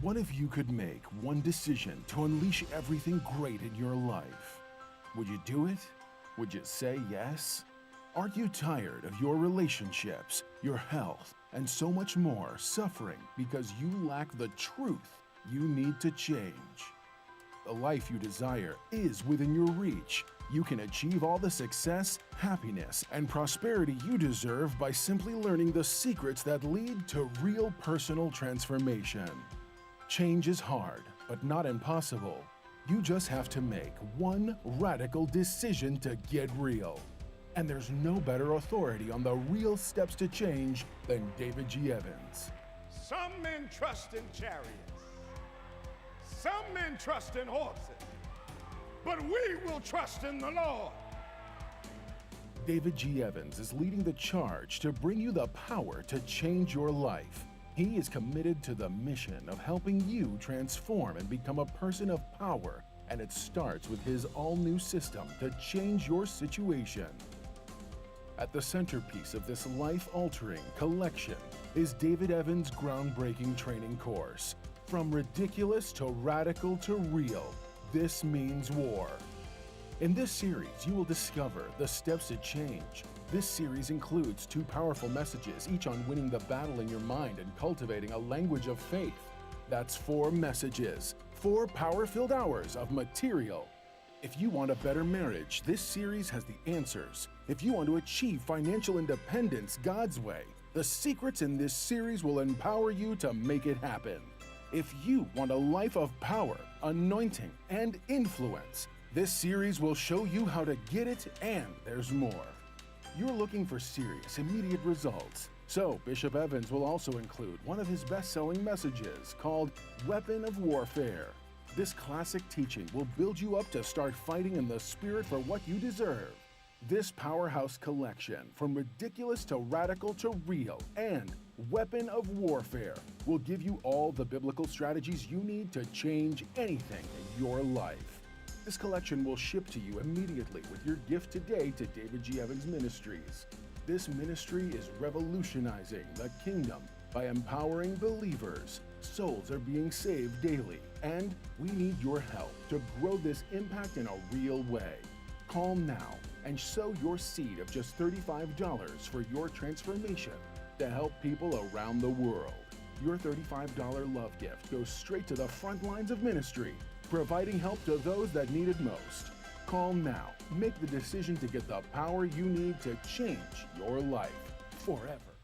What if you could make one decision to unleash everything great in your life? Would you do it? Would you say yes? Aren't you tired of your relationships, your health, and so much more suffering because you lack the truth you need to change? The life you desire is within your reach. You can achieve all the success, happiness, and prosperity you deserve by simply learning the secrets that lead to real personal transformation. Change is hard, but not impossible. You just have to make one radical decision to get real. And there's no better authority on the real steps to change than David G. Evans. Some men trust in chariots. Some men trust in horses. But we will trust in the Lord. David G. Evans is leading the charge to bring you the power to change your life. He is committed to the mission of helping you transform and become a person of power, and it starts with his all-new system to change your situation. At the centerpiece of this life-altering collection is David Evans' groundbreaking training course. From ridiculous to radical to real, this means war. In this series, you will discover the steps to change. This series includes 2 powerful messages, each on winning the battle in your mind and cultivating a language of faith. That's 4 messages, 4 power-filled hours of material. If you want a better marriage, this series has the answers. If you want to achieve financial independence God's way, the secrets in this series will empower you to make it happen. If you want a life of power, anointing, and influence, this series will show you how to get it, and there's more. You're looking for serious, immediate results. So Bishop Evans will also include one of his best-selling messages called Weapon of Warfare. This classic teaching will build you up to start fighting in the spirit for what you deserve. This powerhouse collection, from ridiculous to radical to real, and Weapon of Warfare, will give you all the biblical strategies you need to change anything in your life. This collection will ship to you immediately with your gift today to David G. Evans Ministries. This ministry is revolutionizing the kingdom by empowering believers. Souls are being saved daily, and we need your help to grow this impact in a real way. Call now and sow your seed of just $35 for your transformation to help people around the world. Your $35 love gift goes straight to the front lines of ministry, providing help to those that need it most. Call now. Make the decision to get the power you need to change your life forever.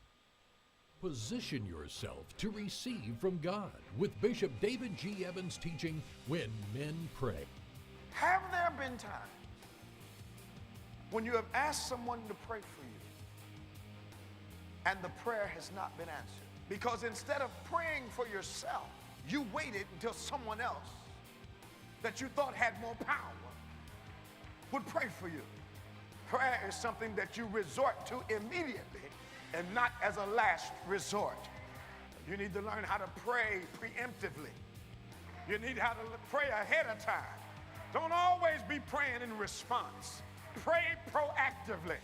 Position yourself to receive from God with Bishop David G. Evans teaching When Men Pray. Have there been times when you have asked someone to pray for you and the prayer has not been answered? Because instead of praying for yourself, you waited until someone else that you thought had more power would pray for you. Prayer is something that you resort to immediately and not as a last resort. You need to learn how to pray preemptively. You need how to pray ahead of time. Don't always be praying in response. Pray proactively.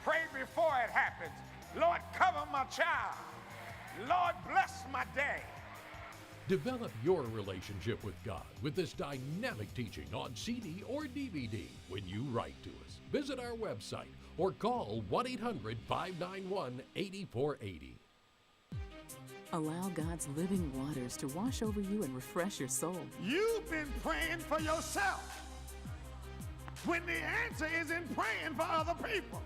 Pray before it happens. Lord, cover my child. Lord, bless my day. Develop your relationship with God with this dynamic teaching on CD or DVD when you write to us. Visit our website or call 1-800-591-8480. Allow God's living waters to wash over you and refresh your soul. You've been praying for yourself when the answer is in praying for other people.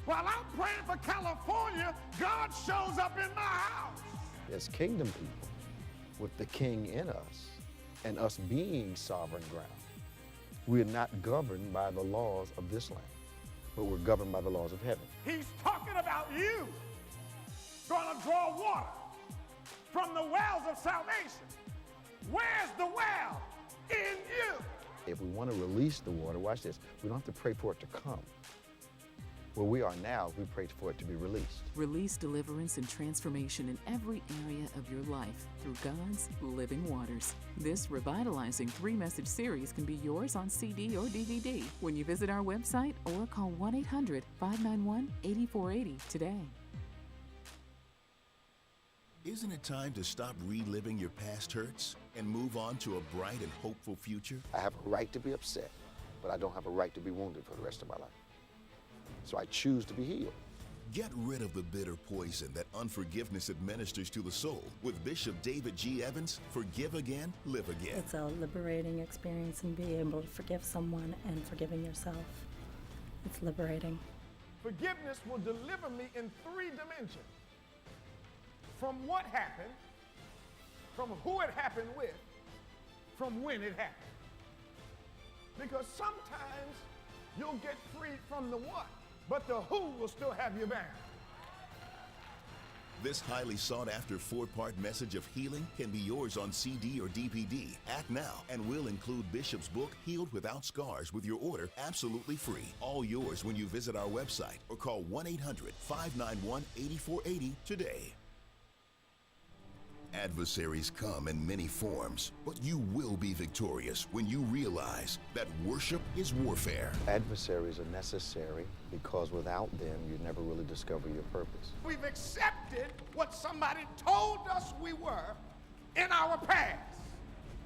While I'm praying for California, God shows up in my house. As kingdom people, with the king in us and us being sovereign ground, we're not governed by the laws of this land, but we're governed by the laws of heaven. He's talking about you going to draw water from the wells of salvation. Where's the well? In you. If we want to release the water, watch this, we don't have to pray for it to come. Where we are now, we pray for it to be released. Release deliverance and transformation in every area of your life through God's living waters. This revitalizing 3-message series can be yours on CD or DVD when you visit our website or call 1-800-591-8480 today. Isn't it time to stop reliving your past hurts and move on to a bright and hopeful future? I have a right to be upset, but I don't have a right to be wounded for the rest of my life. So I choose to be healed. Get rid of the bitter poison that unforgiveness administers to the soul with Bishop David G. Evans. Forgive again, live again. It's a liberating experience, and being able to forgive someone and forgiving yourself. It's liberating. Forgiveness will deliver me in 3 dimensions. From what happened, from who it happened with, from when it happened. Because sometimes you'll get freed from the what, but the who will still have you bound. This highly sought-after 4-part message of healing can be yours on CD or DVD. Act now, and we'll include Bishop's book, Healed Without Scars, with your order absolutely free. All yours when you visit our website or call 1-800-591-8480 today. Adversaries come in many forms, but you will be victorious when you realize that worship is warfare. Adversaries are necessary because without them, you never really discover your purpose. We've accepted what somebody told us we were in our past.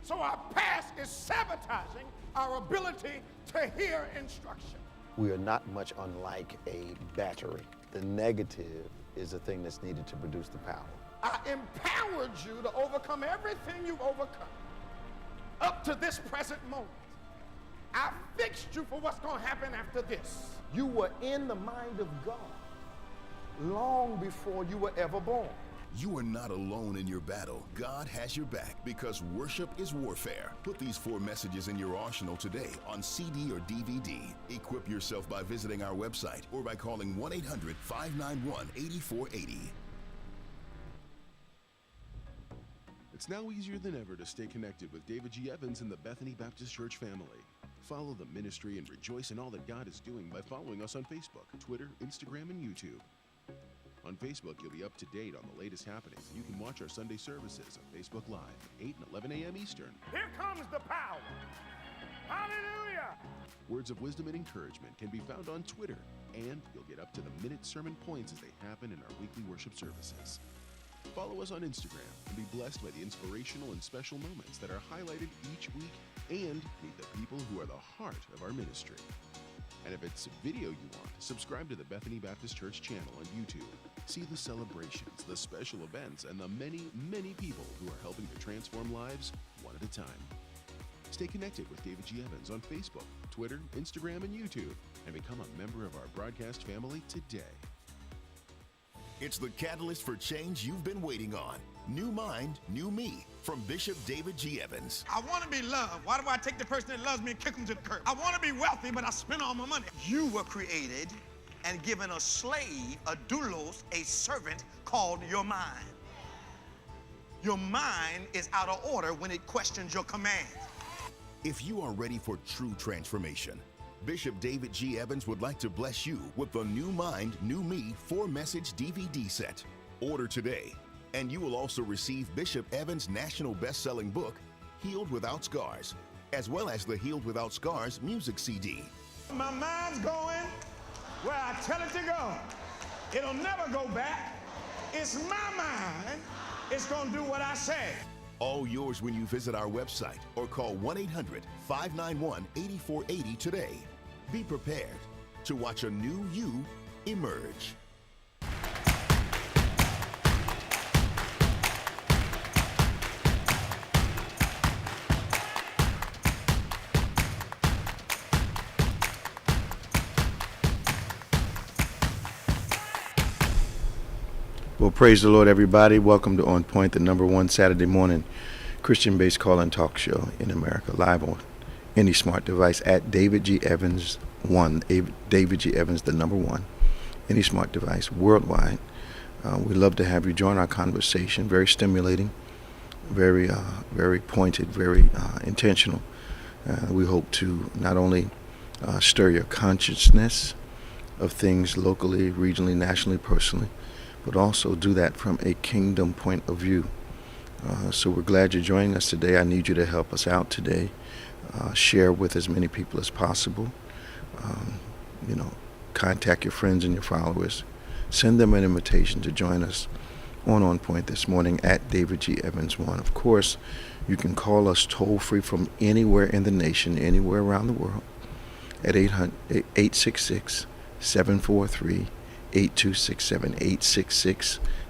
So our past is sabotaging our ability to hear instruction. We are not much unlike a battery. The negative is the thing that's needed to produce the power. I empowered you to overcome everything you've overcome up to this present moment. I fixed you for what's going to happen after this. You were in the mind of God long before you were ever born. You are not alone in your battle. God has your back because worship is warfare. Put these 4 messages in your arsenal today on CD or DVD. Equip yourself by visiting our website or by calling 1-800-591-8480. It's now easier than ever to stay connected with David G. Evans and the Bethany Baptist Church family. Follow the ministry and rejoice in all that God is doing by following us on Facebook, Twitter, Instagram, and YouTube. On Facebook, you'll be up to date on the latest happenings, and you can watch our Sunday services on Facebook Live at 8 and 11 a.m. Eastern. Here comes the power. Hallelujah. Words of wisdom and encouragement can be found on Twitter, and you'll get up-to-the-minute sermon points as they happen in our weekly worship services. Follow us on Instagram and be blessed by the inspirational and special moments that are highlighted each week, and meet the people who are the heart of our ministry. And if it's video you want, subscribe to the Bethany Baptist Church channel on YouTube. See the celebrations, the special events, and the many, many people who are helping to transform lives one at a time. Stay connected with David G. Evans on Facebook, Twitter, Instagram, and YouTube, and become a member of our broadcast family today. It's the catalyst for change you've been waiting on. New Mind, New Me, from Bishop David G. Evans. I want to be loved. Why do I take the person that loves me and kick them to the curb? I want to be wealthy, but I spend all my money. You were created and given a slave, a doulos, a servant called your mind. Your mind is out of order when it questions your commands. If you are ready for true transformation, Bishop David G. Evans would like to bless you with the New Mind, New Me 4-message DVD set. Order today, and you will also receive Bishop Evans' national best-selling book, Healed Without Scars, as well as the Healed Without Scars music CD. My mind's going where I tell it to go. It'll never go back. It's my mind. It's going to do what I say. All yours when you visit our website or call 1-800-591-8480 today. Be prepared to watch a new you emerge. Well, praise the Lord, everybody. Welcome to On Point, the #1 Saturday morning Christian-based call-in talk show in America, live on any smart device at David G. Evans 1, David G. Evans, the #1, any smart device worldwide. We'd love to have you join our conversation. Very stimulating, very pointed, very intentional. We hope to not only stir your consciousness of things locally, regionally, nationally, personally, but also do that from a kingdom point of view. So we're glad you're joining us today. I need you to help us out today. Share with as many people as possible. Contact your friends and your followers. Send them an invitation to join us on Point this morning at David G. Evans 1. Of course, you can call us toll-free from anywhere in the nation, anywhere around the world, at 866-743-8267,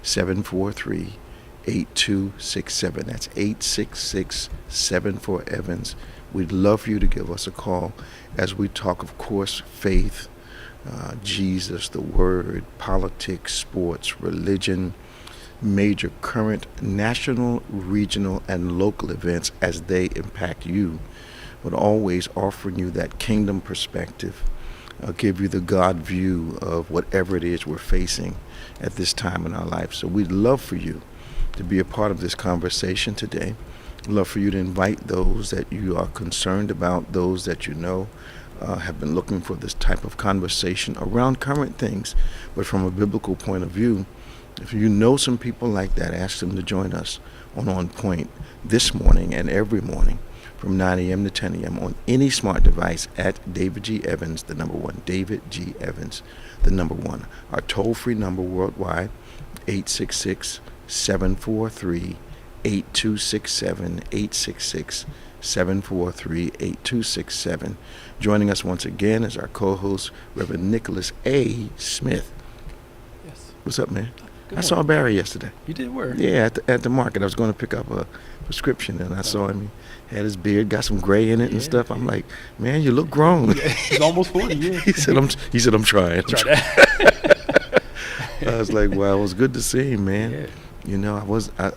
866-743-8267. That's 866-74-EVANS. We'd love for you to give us a call as we talk, of course, faith, Jesus, the Word, politics, sports, religion, major current national, regional, and local events as they impact you, but always offering you that kingdom perspective, give you the God view of whatever it is we're facing at this time in our life. So we'd love for you to be a part of this conversation today. We'd love for you to invite those that you are concerned about, those that you know have been looking for this type of conversation around current things, but from a biblical point of view. If you know some people like that, ask them to join us on Point this morning and every morning from 9 a.m. to 10 a.m. on any smart device at David G. Evans, the number 1, David G. Evans, the number 1. Our toll-free number worldwide, 866-743-8267, 866-743-8267. Joining us once again is our co-host, Reverend Nicholas A. Smith. Yes. What's up, man? Good I saw morning. Barry yesterday. You did where? Yeah, at the market. I was going to pick up a prescription, and I saw him. He had his beard, got some gray in it and stuff. I'm like, man, you look grown. Yeah, he's almost 40, yeah. He said, I'm trying. Try that. I was like, wow, it was good to see him, man. Yeah. You know,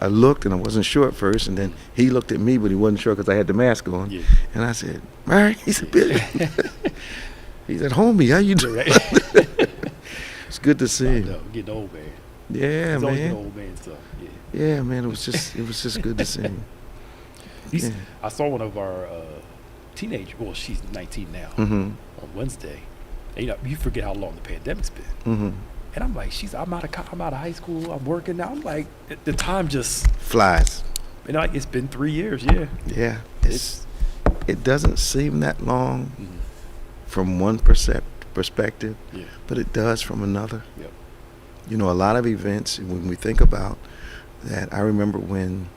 I looked, and I wasn't sure at first, and then he looked at me, but he wasn't sure because I had the mask on. Yeah. And I said, Barry, he said, Billy. He said, homie, how you doing? It's good to see him. No, getting old, man. Yeah, He's always man. getting old, man, so, yeah. Yeah, man, it was just good to see him. Yeah. I saw one of our teenagers, well, she's 19 now, Mm-hmm. on Wednesday. And, you forget how long the pandemic's been. Mm-hmm. And I'm like, I'm out of high school, I'm working now. I'm like, the time just, Flies. it's been 3 years, yeah. Yeah. It doesn't seem that long Mhm. from one perspective, Yeah. but it does from another. Yep. You know, a lot of events, when we think about that, I remember when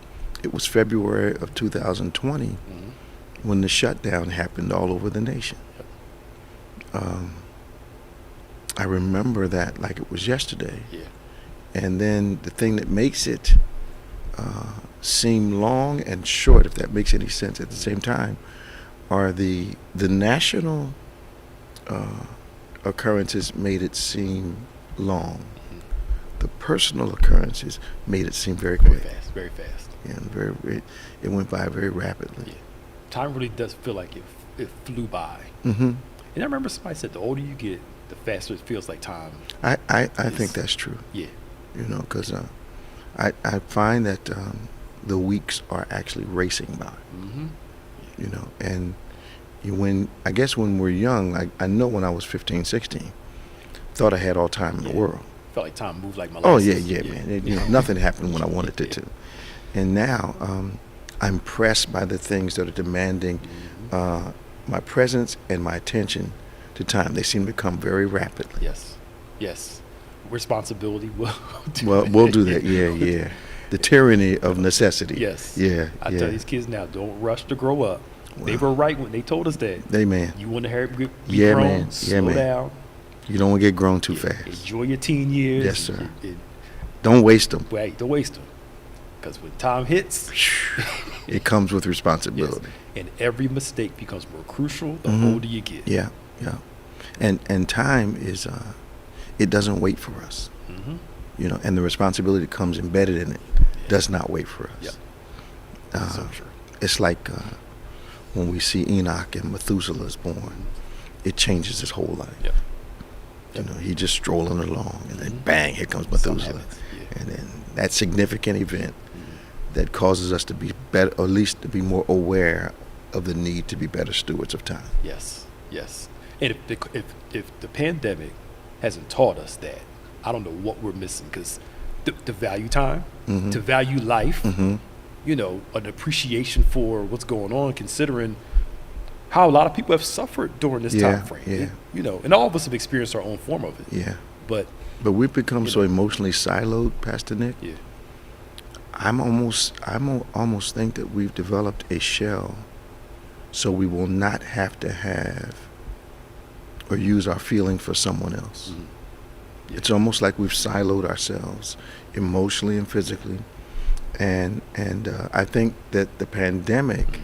it was February of 2020, Mhm. when the shutdown happened all over the nation. I remember that like it was yesterday. Yeah. And then the thing that makes it seem long and short, if that makes any sense at the same time, are the national occurrences made it seem long. Mhm. The personal occurrences made it seem very Very quick. fast, very fast. And it went by very rapidly. Yeah. Time really does feel like it flew by. Mm-hmm. And I remember somebody said the older you get, the faster it feels like time. I think that's true. Yeah. You know, because I find that the weeks are actually racing by. Mm-hmm. You know, and I guess when we're young, I know when I was 15, 16, thought I had all time in the world. Felt like time moved like my Oh license. yeah, man. Nothing happened when I wanted it to. And now I'm pressed by the things that are demanding Mhm. my presence and my attention to time. They seem to come very rapidly. Yes. Responsibility will do Well, that. we'll do that. Yeah. The tyranny of necessity. Yes. Yeah. I yeah. tell these kids now, don't rush to grow up. They Wow. were right when they told us that. They, man. You want to be Yeah, grown, man. Yeah, slow man. down. You don't want to get grown too Yeah, fast. Enjoy your teen years. Yes, sir. And Don't waste them. wait, don't waste them. Because when time hits, It comes with yes, responsibility. and every mistake becomes more crucial the Mhm. older you get. Yeah. And time is it doesn't wait for us. Mm-hmm. You know, and the responsibility that comes embedded in it does not wait for us. Yep. So true. It's like when we see Enoch and Methuselah's born, it changes his whole life. Yep. You know, he's just strolling along, and then Mhm. bang, here comes Something Methuselah. happens. Yeah. And then that significant event Mhm. that causes us to be better, or at least to be more aware of the need to be better stewards of time. Yes. And if the pandemic hasn't taught us that, I don't know what we're missing, because to value time, Mhm. to value life, Mm-hmm. you know, an appreciation for what's going on, considering how a lot of people have suffered during this Yeah, time frame. yeah. You know, and all of us have experienced our own form of it. Yeah. But But we've become You so know. emotionally siloed, Pastor Nick. yeah, almost think that we've developed a shell so we will not have to have or use our feeling for someone else. Mm-hmm. It's almost like we've siloed ourselves emotionally and physically. And I think that the pandemic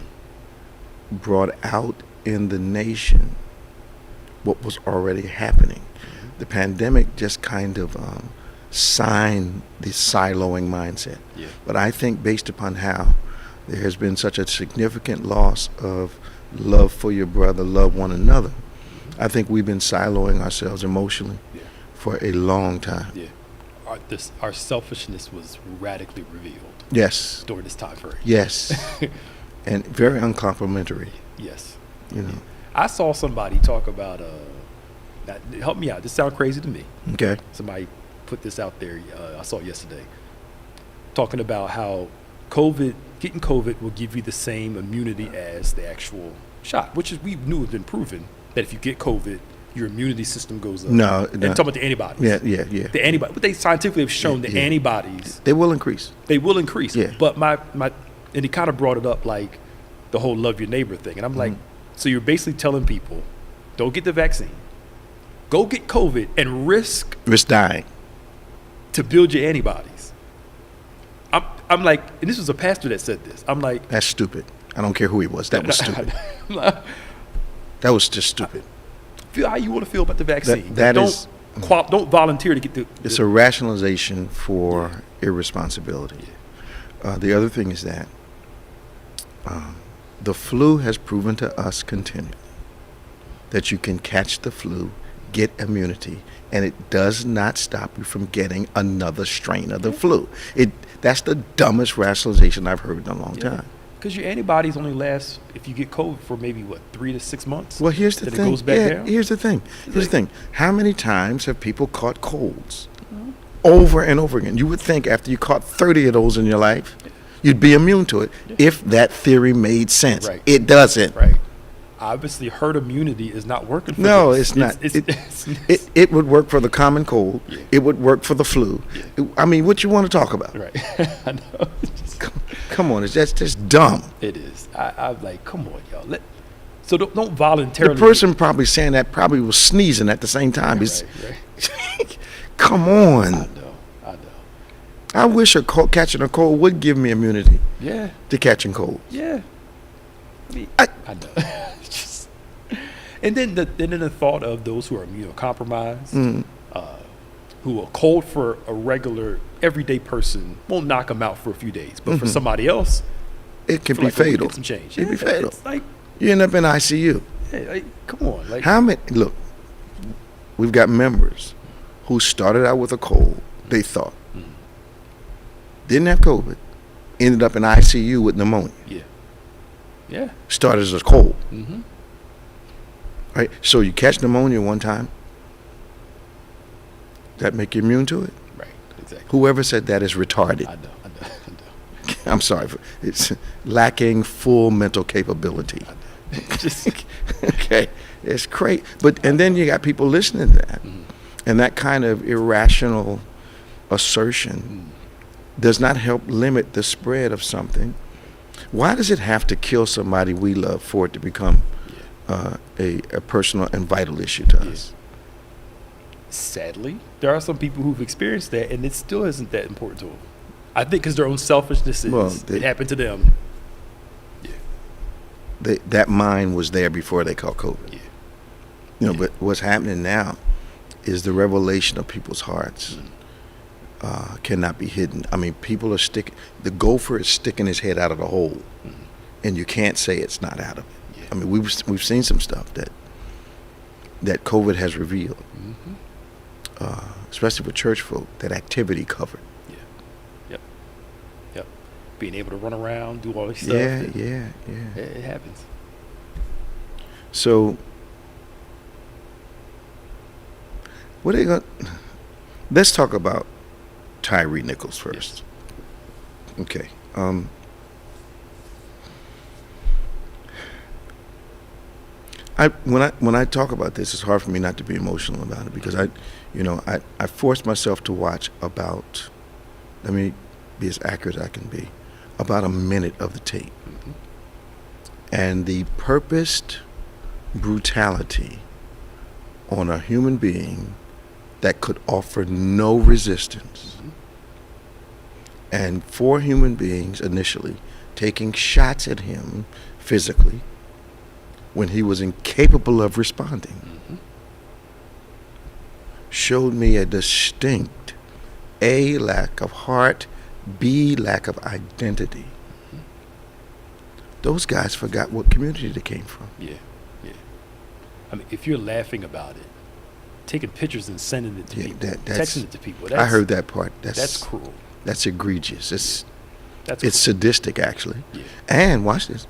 brought out in the nation what was already happening. Mm-hmm. The pandemic just kind of signed the siloing mindset. Yeah. But I think based upon how there has been such a significant loss of love for your brother, love one another, I think we've been siloing ourselves emotionally for a long time. Yeah. Our selfishness was radically revealed. Yes. During this time frame. Yes. And very uncomplimentary. Yes. You know. I saw somebody talk about help me out. This sounds crazy to me. Okay. Somebody put this out there. I saw it yesterday. Talking about how getting COVID will give you the same immunity as the actual shot, which is we knew had been proven that if you get COVID, your immunity system goes up. No. And talking about the antibodies. Yeah. The antibodies. But they scientifically have shown the antibodies. They will increase. They will increase. Yeah. But and he kind of brought it up like the whole love your neighbor thing. And I'm like, so you're basically telling people, don't get the vaccine. Go get COVID and risk dying to build your antibodies. I'm like, and this was a pastor that said this. I'm like, that's stupid. I don't care who he was. That was stupid. That was just stupid. Feel how you want to feel about the vaccine. Don't volunteer to get It's a rationalization for irresponsibility. Yeah. The other thing is that the flu has proven to us continually that you can catch the flu, get immunity, and it does not stop you from getting another strain of the flu. That's the dumbest rationalization I've heard in a long time. Because your antibodies only last, if you get COVID, for maybe, 3 to 6 months? Well, here's the thing. It goes back down? Here's the thing. How many times have people caught colds? Over and over again. You would think after you caught 30 of those in your life, you'd be immune to it if that theory made sense. Right. It doesn't. Right. Obviously, herd immunity is not working for No, this. it's not. It would work for the common cold. Yeah. It would work for the flu. Yeah. I mean, what you want to talk about? Right. I know. Come on, it's just dumb. It is. I'm like, come on, y'all. So don't voluntarily. The person probably saying that probably was sneezing at the same time. Right. Come on. I know. I wish catching a cold would give me immunity. Yeah. To catching cold. Yeah. I mean, I know. And then the thought of those who are immunocompromised, who are cold for a regular everyday person won't knock them out for a few days, but for somebody else, it can be fatal. Get some change. It can be fatal. It's like, you end up in ICU. Hey, come on. Like, how many? Look, we've got members who started out with a cold. They thought didn't have COVID, ended up in ICU with pneumonia. Yeah. Started as a cold. Mm-hmm. Right. So you catch pneumonia one time. Does that make you immune to it? Right. Exactly. Whoever said that is retarded. I know. I'm sorry. It's lacking full mental capability. Okay. It's great. And then you got people listening to that. Mm-hmm. And that kind of irrational assertion does not help limit the spread of something. Why does it have to kill somebody we love for it to become a personal and vital issue to us? Sadly, there are some people who've experienced that, and it still isn't that important to them. I think because their own selfishness it happened to them. Yeah. That mind was there before they caught COVID. Yeah. But what's happening now is the revelation of people's hearts cannot be hidden. I mean, people are the gopher is sticking his head out of the hole, and you can't say it's not out of it. Yeah. I mean, we've seen some stuff that COVID has revealed, especially with church folk, that activity covered. Yeah. Yep. Being able to run around, do all this stuff. Yeah. It happens. So, what are they going? Let's talk about Tyree Nichols first. Yes. Okay. When I talk about this, it's hard for me not to be emotional about it because I forced myself to watch about. Let me be as accurate as I can be, about a minute of the tape. And the purposed brutality on a human being that could offer no resistance. And 4 human beings initially taking shots at him physically when he was incapable of responding showed me a distinct A, lack of heart, B, lack of identity. Those guys forgot what community they came from. Yeah. I mean, if you're laughing about it, taking pictures and sending it to people, texting it to people. I heard that part. That's cruel. That's egregious. It's cruel. sadistic, actually. Yeah. And watch this.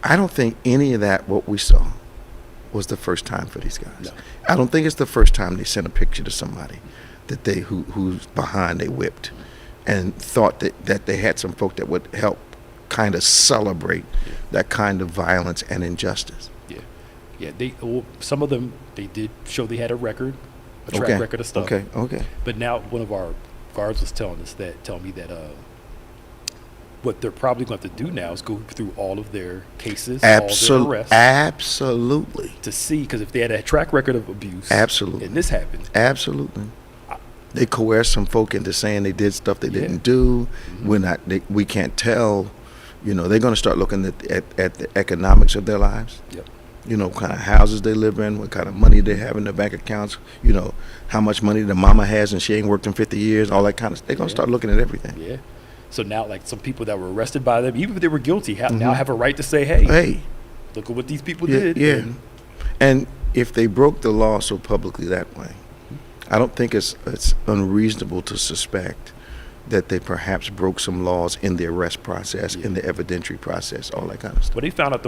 I don't think any of that, what we saw, was the first time for these guys. No. I don't think it's the first time they sent a picture to somebody that who's behind they whipped, and thought that they had some folk that would help kind of celebrate that kind of violence and injustice. Yeah, some of them, they did show they had a record, a track record of stuff. Okay. But now one of our guards was telling me that what they're probably going to have to do now is go through all of their cases, all their arrests. Absolutely. To see, because if they had a track record of abuse, absolutely, and this happened, absolutely, they coerced some folk into saying they did stuff they didn't do. We can't tell. They're going to start looking at the economics of their lives. Yep. Kind of houses they live in, what kind of money they have in their bank accounts, how much money the mama has and she ain't worked in 50 years, all that kind of stuff. They're going to start looking at everything. Yeah. So now, like, some people that were arrested by them, even if they were guilty, now have a right to say, hey, look at what these people did. Yeah. And if they broke the law so publicly that way, I don't think it's unreasonable to suspect that they perhaps broke some laws in the arrest process, in the evidentiary process, all that kind of stuff. But they found out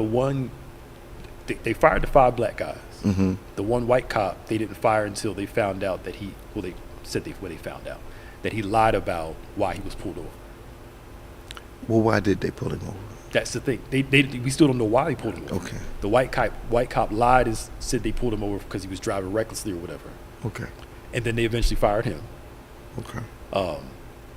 they fired the 5 black guys. The one white cop, they didn't fire until they found out that they found out that he lied about why he was pulled over. Well, why did they pull him over? That's the thing. We still don't know why they pulled him over. Okay. The white cop lied and said they pulled him over because he was driving recklessly or whatever. Okay. And then they eventually fired him. Okay.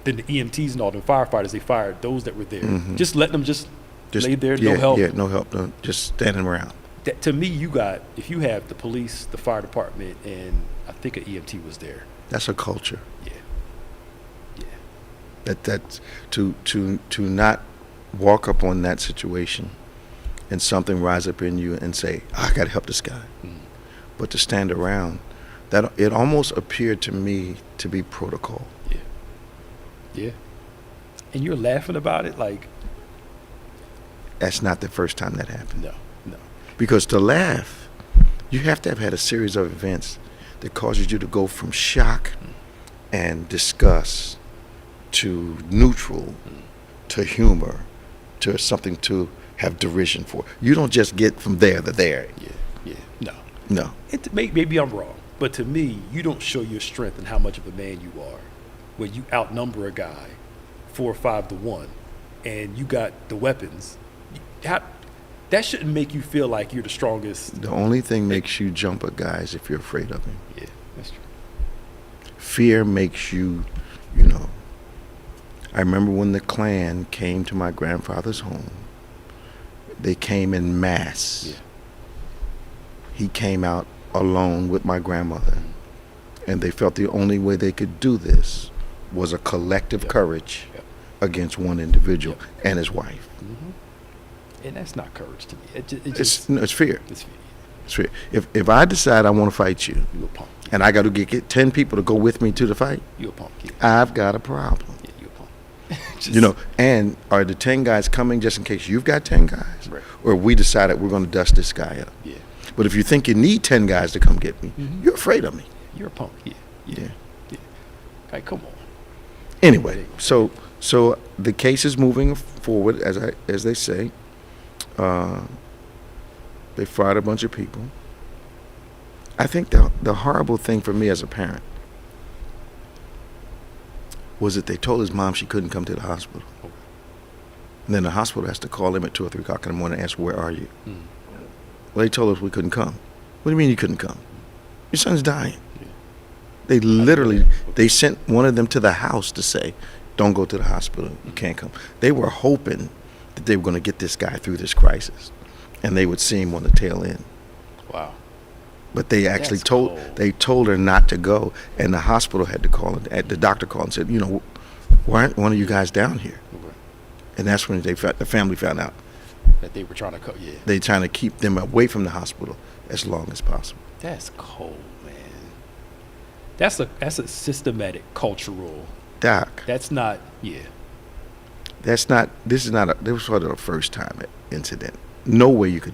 Then the EMTs and all the firefighters, they fired those that were there. Just letting them just lay there, no help. Yeah, no help, just standing around. To me, if you have the police, the fire department, and I think an EMT was there. That's a culture. Yeah. That's to not walk up on that situation and something rise up in you and say, I got to help this guy. But to stand around, that it almost appeared to me to be protocol. Yeah. And you're laughing about it like. That's not the first time that happened. No. Because to laugh, you have to have had a series of events that causes you to go from shock and disgust to neutral to humor to something to have derision for. You don't just get from there to there. Yeah. No. Maybe I'm wrong, but to me, you don't show your strength and how much of a man you are when you outnumber a guy 4 or 5 to 1 and you got the weapons. That shouldn't make you feel like you're the strongest. The only thing makes you jump a guy is if you're afraid of him. Yeah, that's true. Fear makes you, I remember when the Klan came to my grandfather's home, they came in mass. Yeah. He came out alone with my grandmother, and they felt the only way they could do this was a collective courage against one individual and his wife. And that's not courage to me. It's fear. It's fear. It's fear. If I decide I want to fight you, You a punk. and I got to get 10 people to go with me to the fight, You a punk. Yeah. I've got a problem. Yeah, you a punk. And are the 10 guys coming just in case you've got 10 guys? Right. Or we decided we're going to dust this guy up? Yeah. But if you think you need 10 guys to come get me, you're afraid of me. You're a punk. Yeah. Like, come on. Anyway, so the case is moving forward, as they say. They fired a bunch of people. I think the horrible thing for me as a parent was that they told his mom she couldn't come to the hospital. And then the hospital has to call him at 2 or 3 o'clock in the morning and ask, where are you? Well, they told us we couldn't come. What do you mean you couldn't come? Your son's dying. They literally, they sent one of them to the house to say, don't go to the hospital. You can't come. They were hoping that they were going to get this guy through this crisis, and they would see him on the tail end. Wow. But they actually That's cold. They told her not to go, and the hospital had to call. The doctor called and said, why aren't one of you guys down here? Okay. And that's when the family found out. That they were trying to cut. Yeah. They trying to keep them away from the hospital as long as possible. That's cold, man. That's a systematic cultural. Doc, That's not. Yeah. this was sort of a first time incident. No way you could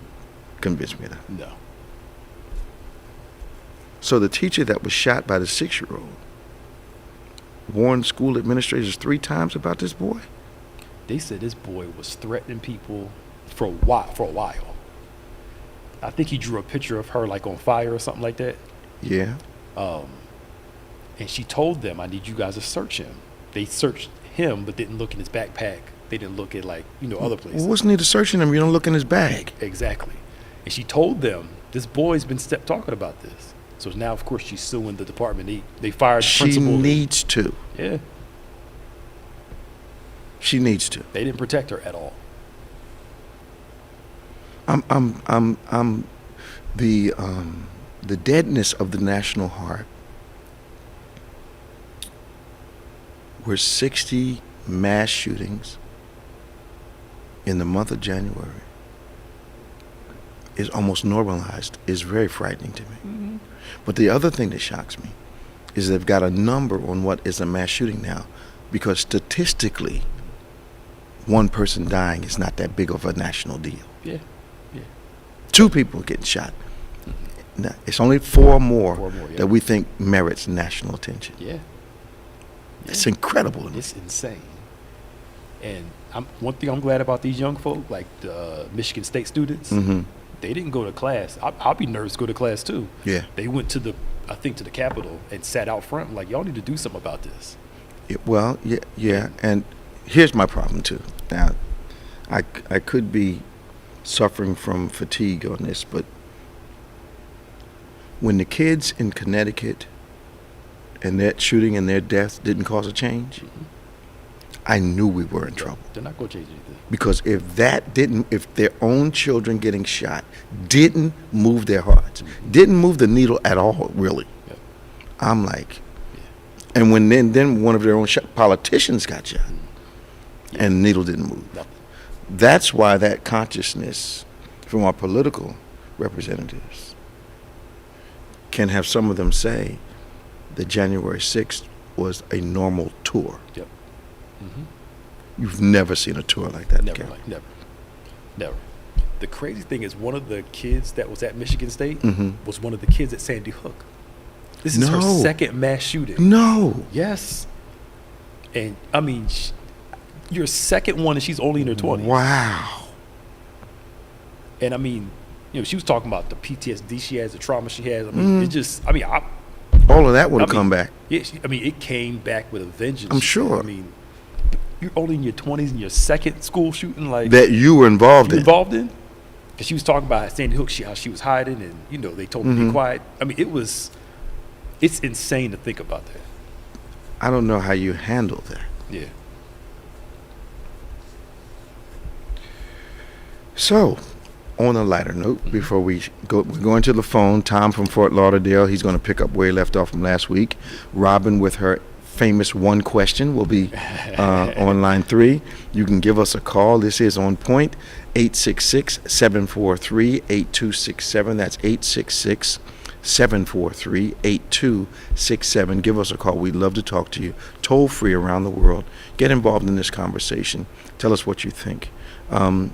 convince me of that. No. So the teacher that was shot by the 6-year-old warned school administrators 3 times about this boy? They said this boy was threatening people for a while. I think he drew a picture of her like on fire or something like that. Yeah. And she told them, I need you guys to search him. They searched him but didn't look in his backpack. They didn't look at other places. Well, what's the need of searching him? You don't look in his bag. Exactly. And she told them, this boy's been talking about this. So now, of course, she's suing the department. They fired the She principal. needs to. Yeah. She needs to. They didn't protect her at all. I'm the deadness of the national heart. Were 60 mass shootings in the month of January is almost normalized, is very frightening to me. Mm-hmm. But the other thing that shocks me is they've got a number on what is a mass shooting now, because statistically, one person dying is not that big of a national deal. Yeah. Yeah. 2 people getting shot. Now, it's only 4 more, Yeah. that we think merits national attention. Yeah. It's incredible to me. It's insane. And one thing I'm glad about these young folk, like the Michigan State students, Mm-hmm. they didn't go to class. I'll be nervous to go to class too. Yeah. They went to the Capitol and sat out front. Like, y'all need to do something about this. Yeah. And here's my problem too. Now, I could be suffering from fatigue on this, but when the kids in Connecticut and that shooting and their death didn't cause a change, I knew we were in trouble. They're not going to change anything. Because if their own children getting shot didn't move their hearts, didn't move the needle at all, really, Yep. I'm like, and when then one of their own politicians got shot, and the needle didn't move. Nothing. That's why that consciousness from our political representatives can have some of them say that January 6th was a normal tour. Yep. Mm-hmm. You've never seen a tour like that. Never. The crazy thing is, one of the kids that was at Michigan State Mhm. was one of the kids at Sandy Hook. This is her No. second mass shooting. No. Yes. And I mean, your second one, and she's only in her 20s. Wow. And I mean, she was talking about the PTSD she has, the trauma she has. I mean, it just, I mean, All of that would have come back. Yeah, it came back with a vengeance. I'm sure. I mean, you're only in your 20s and your second school shooting, like That you were involved in. Because she was talking about at Sandy Hook, how she was hiding, and they told her to be quiet. I mean, it's insane to think about that. I don't know how you handle that. Yeah. So, on a lighter note, before we're going to the phone. Tom from Fort Lauderdale, he's going to pick up where he left off from last week. Robin with her famous one question will be on line 3. You can give us a call. This is On Point, 866-743-8267. That's 866-743-8267. Give us a call. We'd love to talk to you. Toll free around the world. Get involved in this conversation. Tell us what you think. From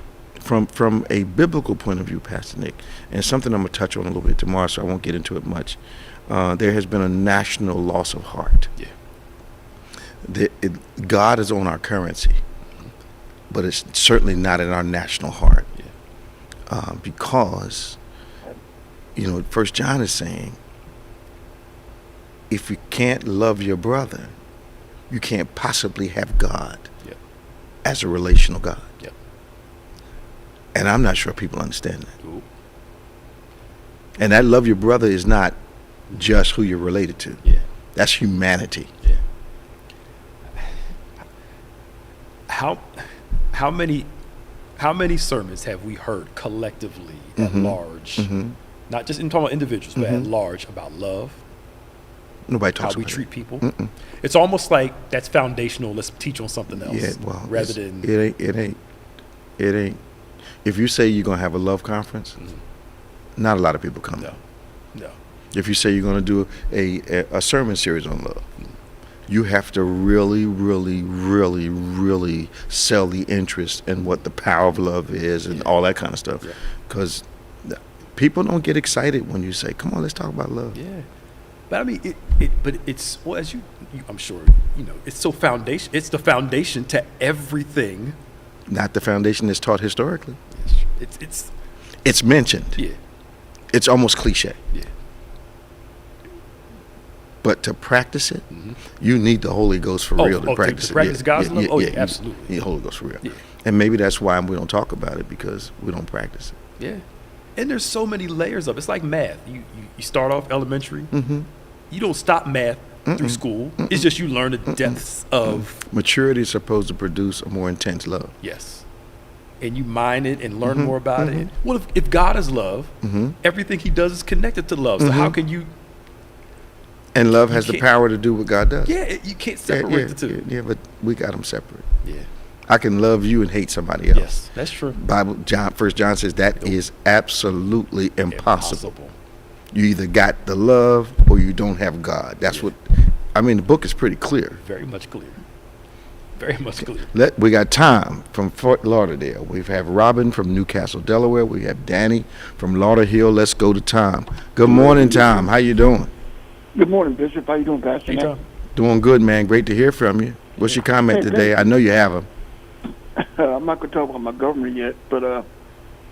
a biblical point of view, Pastor Nick, and something I'm going to touch on a little bit tomorrow, so I won't get into it much. There has been a national loss of heart. Yeah. God is on our currency, but it's certainly not in our national heart. Yeah. Because, 1 John is saying, if you can't love your brother, you can't possibly have God as a relational God. Yep. And I'm not sure people understand that. Ooh. And that love your brother is not just who you're related to. Yeah. That's humanity. Yeah. how many sermons have we heard collectively at large, not just in talking about individuals, but at large, about love? Nobody talks how we about treat people. It's almost like that's foundational. Let's teach on something else. Yeah, well, rather than it ain't. If you say you're gonna have a love conference, not a lot of people come. No. If you say you're gonna do a sermon series on love, you have to really, really, really, really sell the interest in what the power of love is and all that kind of stuff, because people don't get excited when you say, "Come on, let's talk about love." Yeah. But I mean, but it's, well, as you, I'm sure, it's so foundation. It's the foundation to everything. Not the foundation that's taught historically. It's mentioned. Yeah. It's almost cliche. Yeah. But to practice it, you need the Holy Ghost for real to practice it. To practice God's love? Oh, yeah, absolutely. You need the Holy Ghost for real. Yeah. And maybe that's why we don't talk about it, because we don't practice it. Yeah. And there's so many layers of it. It's like math. You start off elementary. You don't stop math through school. It's just you learn the depths of... Maturity is supposed to produce a more intense love. Yes. And you mine it and learn more about it. Well, if God is love, everything he does is connected to love. So how can you... And love has the power to do what God does. Yeah, you can't separate the two. Yeah, but we got them separate. Yeah. I can love you and hate somebody else. Yes, that's true. First John says that is absolutely impossible. You either got the love or you don't have God. That's what, the book is pretty clear. Very much clear. Very much clear. We got Tom from Fort Lauderdale. We have Robin from Newcastle, Delaware. We have Danny from Lauderhill. Let's go to Tom. Good morning, Tom. How you doing? Good morning, Bishop. How you doing, Pastor? Hey, Tom. Doing good, man. Great to hear from you. What's your comment today? I know you have them. I'm not going to talk about my governor yet, but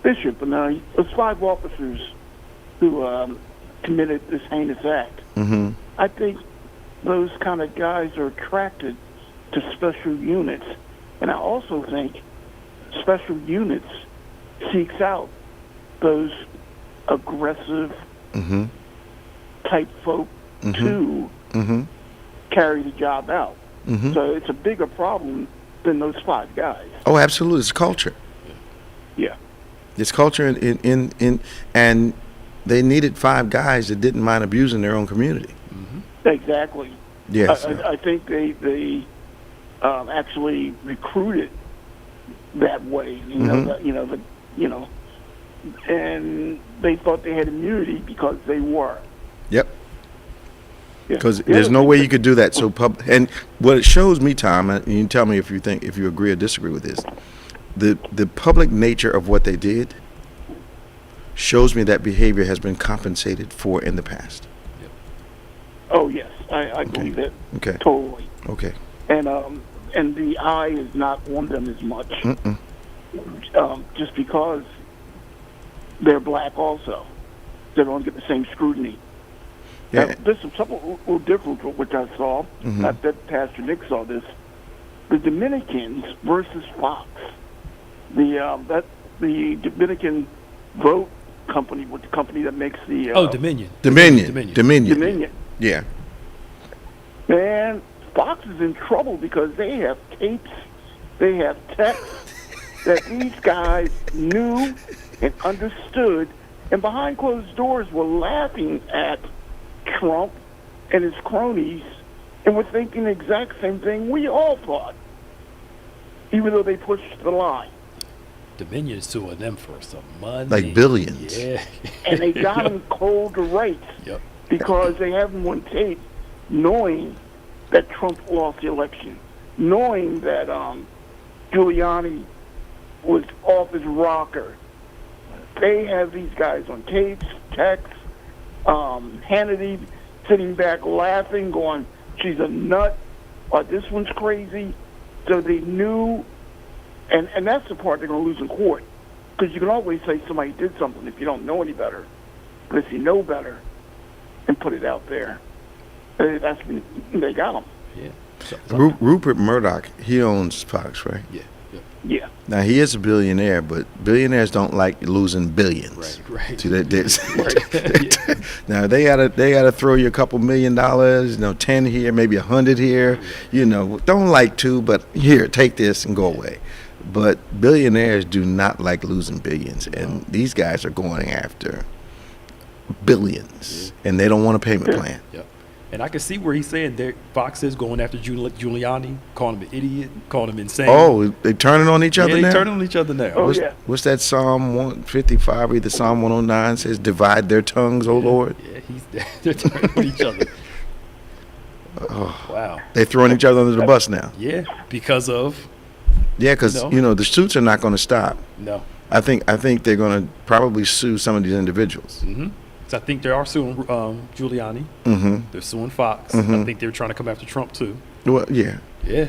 Bishop, those 5 officers who committed this heinous act, I think those kind of guys are attracted to special units. And I also think special units seeks out those aggressive type folk to carry the job out. So it's a bigger problem than those 5 guys. Oh, absolutely. It's culture. Yeah. It's culture and they needed 5 guys that didn't mind abusing their own community. Exactly. Yes. I think they actually recruited that way. And they thought they had immunity because they were. Yep. Because there's no way you could do that. So and what it shows me, Tom, and you can tell me if you agree or disagree with this, the public nature of what they did shows me that behavior has been compensated for in the past. Oh yes, I believe it. Okay. Totally. Okay. And the eye is not on them as much, just because they're black. Also, they don't get the same scrutiny. Yeah. Now, this is something a little different from what I saw. Not that Pastor Nick saw this. The Dominicans versus Fox. The Dominican boat company, with the company that makes the Dominion. Yeah. Man, Fox is in trouble because they have tapes, they have texts that these guys knew and understood, and behind closed doors were laughing at Trump and his cronies, and were thinking the exact same thing we all thought, even though they pushed the line. Dominion's suing them for some money. Like billions. Yeah. And they got them cold to rights because they have them on tape, knowing that Trump lost the election, knowing that Giuliani was off his rocker. They have these guys on tapes, texts, Hannity sitting back laughing, going, she's a nut, or this one's crazy. So they knew, and that's the part they're going to lose in court, because you can always say somebody did something if you don't know any better. But if you know better and put it out there, that's when they got them. Yeah. Rupert Murdoch, he owns Fox, right? Yeah. Yeah. Now he is a billionaire, but billionaires don't like losing billions. Right. See, now they gotta throw you a couple $1 million, 10 here, maybe 100 here. Don't like to, but here, take this and go away. But billionaires do not like losing billions, and these guys are going after billions, and they don't want a payment plan. Yep. And I can see where he's saying that Fox is going after Giuliani, calling him an idiot, calling him insane. Oh, they turning on each other now? They're turning on each other now. Oh, What's that Psalm 155, either Psalm 109 says, divide their tongues, O Lord? Yeah, they're turning on each other. Oh, wow. They're throwing each other under the bus now. Yeah, because of... Yeah, because, the suits are not going to stop. No. I think they're going to probably sue some of these individuals. Mm-hmm. So I think they are suing Giuliani. Mm-hmm. They're suing Fox. Mm-hmm. I think they're trying to come after Trump, too. Well, yeah. Yeah.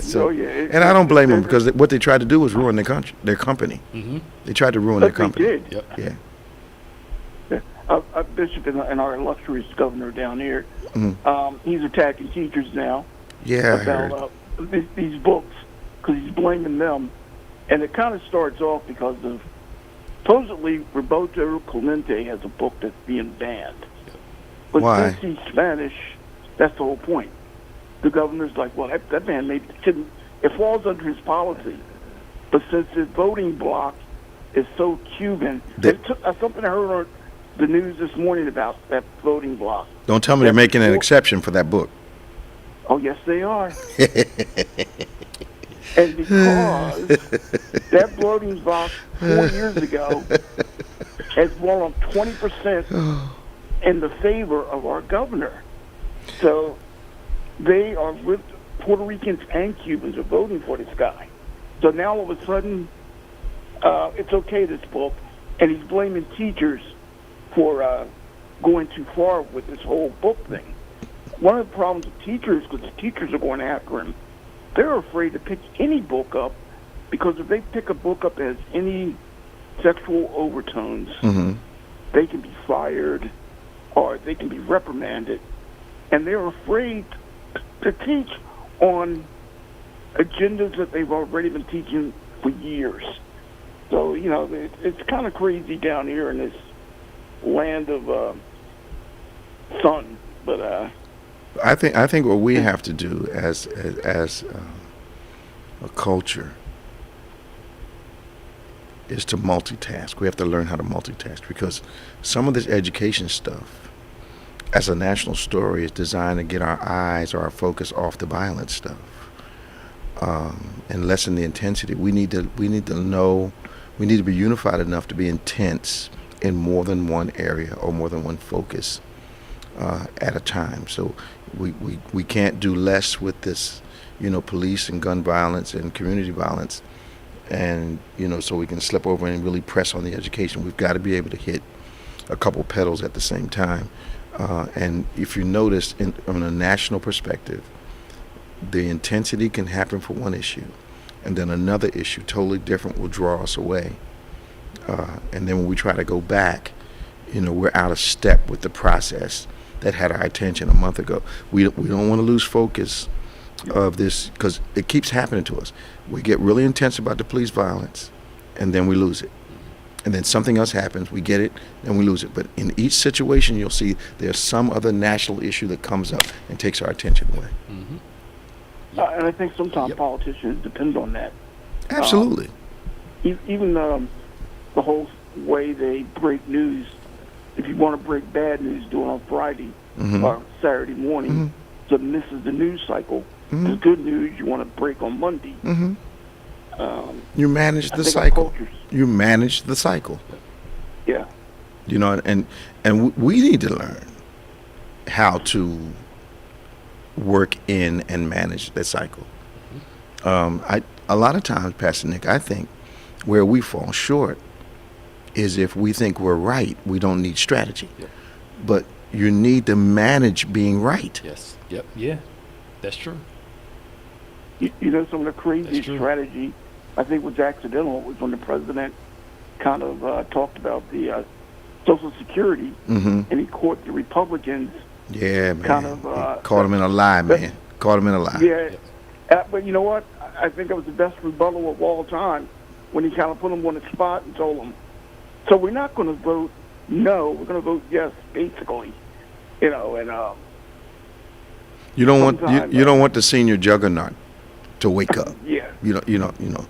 So, and I don't blame them, because what they tried to do was ruin their company. Mm-hmm. They tried to ruin their company. They did. Yep. Yeah. Bishop and our illustrious governor down here, he's attacking teachers now. Yeah, I heard. About these books, because he's blaming them. And it kind of starts off because of, supposedly, Roberto Clemente has a book that's being banned. But Why? since he's Spanish, that's the whole point. The governor's like, well, that man it falls under his policy. But since his voting bloc is so Cuban, something I heard on the news this morning about that voting bloc. Don't tell me they're making an exception for that book. Oh, yes, they are. And because that voting bloc 4 years ago has won 20% in the favor of our governor. So they are, with Puerto Ricans and Cubans are voting for this guy. So now all of a sudden, it's okay, this book, and he's blaming teachers for going too far with this whole book thing. One of the problems with teachers, because the teachers are going after him, they're afraid to pick any book up, because if they pick a book up that has any sexual overtones, they can be fired or they can be reprimanded. And they're afraid to teach on agendas that they've already been teaching for years. So, it's kind of crazy down here in this land of sun. But I think what we have to do as a culture is to multitask. We have to learn how to multitask, because some of this education stuff, as a national story, is designed to get our eyes or our focus off the violent stuff, and lessen the intensity. We need to know. We need to be unified enough to be intense in more than one area or more than one focus at a time. So we can't do less with this, police and gun violence and community violence, and so we can slip over and really press on the education. We've got to be able to hit a couple pedals at the same time. And if you notice, from a national perspective, the intensity can happen for one issue, and then another issue totally different will draw us away. And then when we try to go back, we're out of step with the process that had our attention a month ago. We don't want to lose focus of this, because it keeps happening to us. We get really intense about the police violence, and then we lose it. And then something else happens, we get it, and we lose it. But in each situation, you'll see there's some other national issue that comes up and takes our attention away. And I think sometimes politicians depend on that. Absolutely. Even the whole way they break news. If you want to break bad news, do it on Friday or Saturday morning, so it misses the news cycle. The good news you want to break on Monday. You manage the cycle. You manage the cycle. Yeah. And we need to learn how to work in and manage that cycle. A lot of times, Pastor Nick, I think where we fall short is if we think we're right, we don't need strategy. But you need to manage being right. Yes. Yep. Yeah. That's true. Some of the craziest strategy, I think, was accidental, was when the president kind of talked about the Social Security, and he caught the Republicans. Yeah, man. Kind of caught him in a lie, man. Caught him in a lie. Yeah, But you know what? I think it was the best rebuttal of all time when he kind of put him on the spot and told him, so we're not going to vote no, we're going to vote yes, basically. You know, and you don't want the senior juggernaut to wake up. Yeah. You know.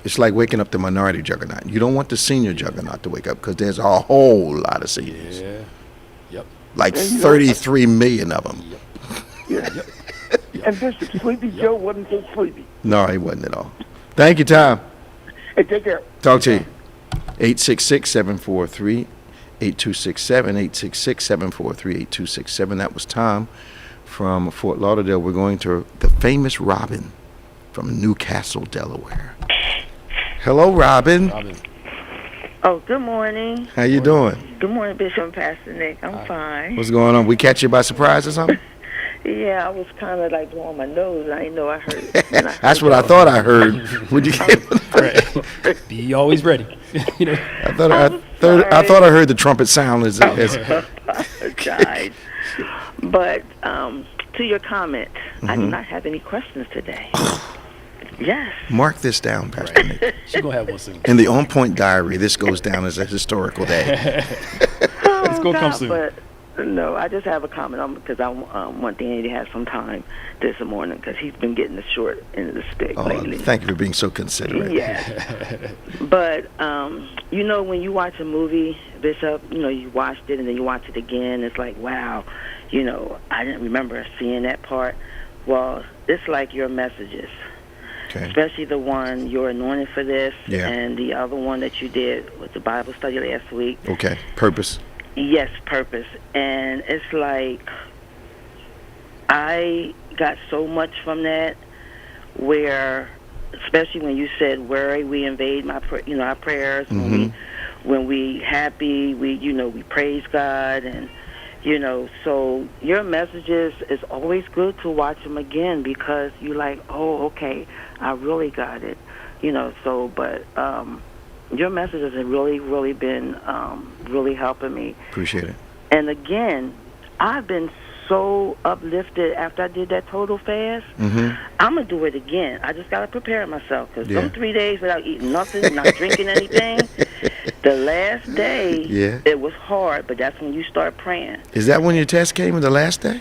It's like waking up the minority juggernaut. You don't want the senior juggernaut to wake up because there's a whole lot of seniors. Yeah. Yep. Like 33 million of them. Yep. Yeah. Yep. And Bishop, Sleepy Joe wasn't so sleepy. No, he wasn't at all. Thank you, Tom. Hey, take care. Talk to you. 866-743-8267, 866-743-8267. That was Tom from Fort Lauderdale. We're going to the famous Robin from Newcastle, Delaware. Hello, Robin. Oh, good morning. How you doing? Good morning, Bishop and Pastor Nick. I'm fine. What's going on? We catch you by surprise or something? Yeah, I was kind of like blowing my nose. I didn't know I heard. That's what I thought I heard. Would you get Be always ready. You know. I thought I heard the trumpet sound as apologize. But to your comment, I do not have any questions today. Yes. Mark this down, Pastor Nick. She's going to have one soon. In the OnPointe diary, this goes down as a historical day. It's going to come soon. But no, I just have a comment because I want Danny to have some time this morning because he's been getting the short end of the stick lately. Thank you for being so considerate. Yeah. But, you know, when you watch a movie, Bishop, you know, you watched it and then you watch it again. It's like, wow, you know, I didn't remember seeing that part. Well, it's like your messages. Okay. Especially the one, You're Anointed for This, and the other one that you did with the Bible study last week. Okay, Purpose. Yes, Purpose. And it's like, I got so much from that where, especially when you said, worry, we invade our prayers. Mm-hmm. When we happy, we praise God. And, you know, so your messages is always good to watch them again because you're like, oh, okay, I really got it. You know, so, but your messages have really, really been really helping me. Appreciate it. And again, I've been so uplifted after I did that total fast. Mm-hmm. I'm going to do it again. I just got to prepare myself because them 3 days without eating nothing, not drinking anything, the last day, it was hard, but that's when you start praying. Is that when your test came on the last day?